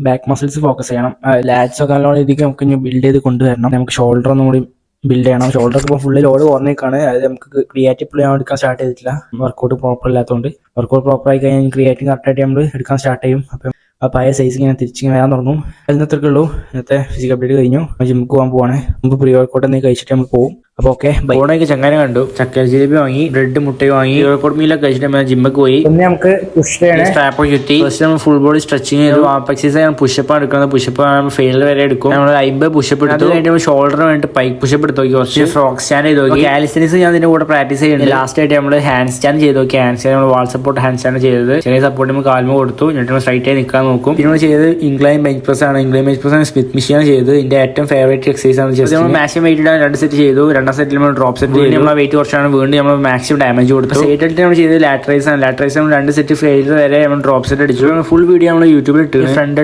Back muscles focus ചെയ്യണം. Let's ഒക്കെ നല്ലോണം രീതിക്ക് നമുക്ക് ഇനി ബിൽഡ് ചെയ്ത് കൊണ്ടുവരണം. നമുക്ക് ഷോൾഡർ ഒന്നും കൂടി ബിൽഡ് ചെയ്യണം. ഷോൾഡർ ഇപ്പോൾ ഫുള്ള് ലോഡ് കുറഞ്ഞേക്കാണ്. അതായത് നമുക്ക് ക്രിയേറ്റീവ് ഞാൻ എടുക്കാൻ സ്റ്റാർട്ട് ചെയ്തിട്ടില്ല, വർക്കൗട്ട് പ്രോപ്പർ ഇല്ലാത്തതുകൊണ്ട്. വർക്കൗട്ട് പ്രോപ്പർ ആയി കഴിഞ്ഞാൽ ക്രിയേറ്റീവ് കറക്റ്റായിട്ട് നമ്മൾ എടുക്കാൻ സ്റ്റാർട്ട് ചെയ്യും. അപ്പം ആ പഴയ സൈസ് ഇങ്ങനെ തിരിച്ചിങ്ങനെ വരാൻ തുടങ്ങും. ഇന്നത്രക്കേ ഉള്ളൂ. ഇന്നത്തെ ഫിസിക്കൽ അപ്ഡേറ്റ് കഴിഞ്ഞു. ജിമ്മിക്ക് പോകാൻ പോവാണ്. നമുക്ക് പ്രീ വർക്കൗട്ട് എന്തെങ്കിലും കഴിച്ചിട്ട് നമുക്ക് പോകും. അപ്പോൾ ഓക്കെ, ബൈക്ക് ചങ്ങനെ കണ്ടു. ചക്കര ജിലേബി വാങ്ങി, ബ്രെഡ് മുട്ട വാങ്ങി, വർക്കൗട്ട് മീലൊക്കെ കഴിച്ചിട്ട് നമ്മൾ ജിമ്മക്ക് പോയി. പിന്നെ നമുക്ക് സ്ട്രാപ്പ് ചുറ്റി ഫസ്റ്റ് നമ്മൾ ഫുൾ ബോഡി സ്ട്രെച്ചിങ് ചെയ്തു. ആപ്പ് എക്സസൈസ് പുഷപ്പ് എടുക്കുന്നത്. പുഷപ്പ് ഫെയിൽ വരെ എടുക്കും. നമ്മൾ 50 പുഷപ്പ് എടുത്തു. കഴിഞ്ഞിട്ട് ഷോൾഡറിന് വേണ്ടി പൈക്ക് പുഷപ്പ് എടുത്ത് നോക്കി, കുറച്ച് ഫ്രോക്ക് സ്റ്റാൻഡ് ചെയ്ത് നോക്കി. കാലിസ്റ്റനിക്സ് ഞാൻ ഇതിന്റെ കൂടെ പ്രാക്ടീസ് ചെയ്യുന്നുണ്ട്. ലാസ്റ്റ് ആയിട്ട് നമ്മൾ ഹാൻഡ് സ്റ്റാൻഡ് ചെയ്ത് നോക്കി. ഹാൻഡ് സ്റ്റാൻഡ് നമ്മൾ വാൾ സപ്പോർട്ട് ഹാൻഡ് സ്റ്റാൻഡ് ചെയ്തത്. ചെറിയ സപ്പോർട്ട് നമ്മൾ കാൽമ കൊടുത്തു. എന്നിട്ട് നമ്മൾ സ്ട്രൈറ്റ് ആയി നിൽക്കാൻ നോക്കും. പിന്നെ നമ്മൾ ചെയ്തത് ഇൻക്ലൈൻ ബെഞ്ച് പ്രസ് ആണ്. ഇൻക്ലൈൻ ബെഞ്ച് പ്രസ് ആണ് സ്മിത്ത് മെഷീൻ ചെയ്തത്. ഇതിന്റെ ഏറ്റവും ഫേവറേറ്റ് എക്സസൈസ് ആണ്. ജസ്റ്റ് നമ്മൾ മാക്സിമം വെയിറ്റ് ഇടാൻ 2 സെറ്റ് ചെയ്തു. 2ാം സെറ്റിൽ നമ്മൾ ഡ്രോപ്പ് സെറ്റ് ചെയ്തു. നമ്മൾ വെയിറ്റ് കുറച്ചാണ്, വീണ്ടും നമ്മൾ മാക്സിമം ഡാമേജ് കൊടുത്തു. സെറ്റ് നമ്മൾ ചെയ്തത് ലാറ്ററൈസ് ആണ്. ലാറ്ററൈസ് നമ്മൾ 2 സെറ്റ് ഫെയിലർ വരെ നമ്മൾ ഡ്രോപ്പ് സെറ്റ് അടിച്ചു. ഫുൾ വീഡിയോ നമ്മൾ യൂട്യൂബിൽ ഇട്ടു. ഫ്രണ്ട്